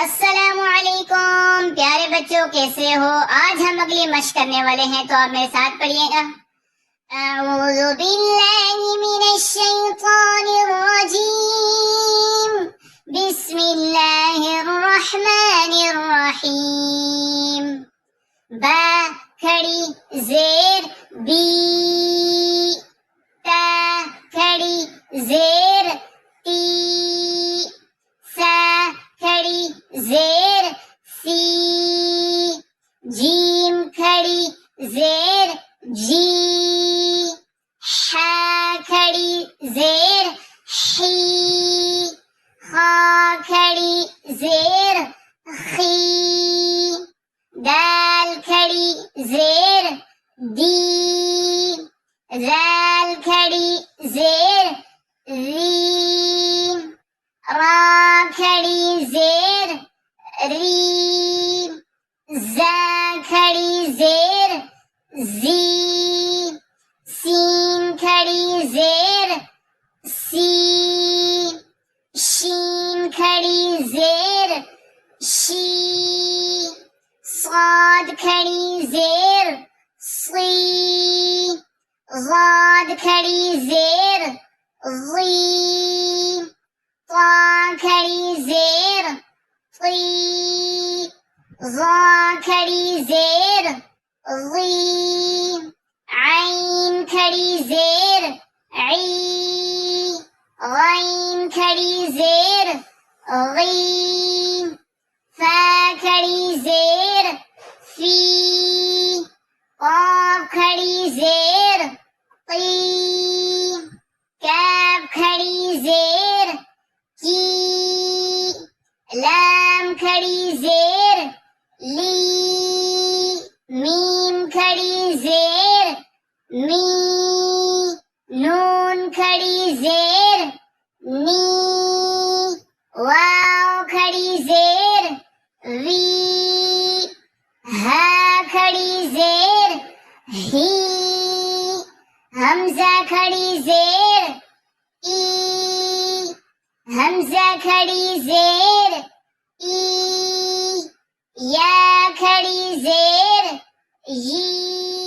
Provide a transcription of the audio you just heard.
السلام علیکم پیارے بچوں، کیسے ہو؟ آج ہم اگلی مشق کرنے والے ہیں، تو آپ میرے ساتھ پڑھیے گا۔ اعوذ باللہ من الشیطان الرجیم، بسم اللہ الرحمن الرحیم۔ با کھڑی زیر بی، تا کھڑی زیر تی، سا کھڑی زیر سی، جیم کھڑی زیر جی، حا کھڑی زیر حی، خا کھڑی زیر خی، دال کھڑی زیر دی، ذال کھڑی زیر ری، را کھڑی زیر ری، زا کھڑی زیر زی، سین کھڑی زیر سی، شین کھڑی زیر شی، صاد کھڑی زیر صی، ضاد کھڑی زیر ضی، طا کھڑی زیر طی، ظا کھڑی زیر ظی، عین کھڑی زیر عی، غین کھڑی زیر غی، فا کھڑی زیر فی، قاف کھڑی زیر قی، کاف کھڑی زیر کی، لام کھڑی زیر لی، میم کھڑی زیر می، نون کھڑی زیر نی، واو کھڑی زیر وی، ہا کھڑی زیر ہی، حمزہ کھڑی زیر ای، حمزہ کھڑی زیر ای، یا کھڑی زیر یی،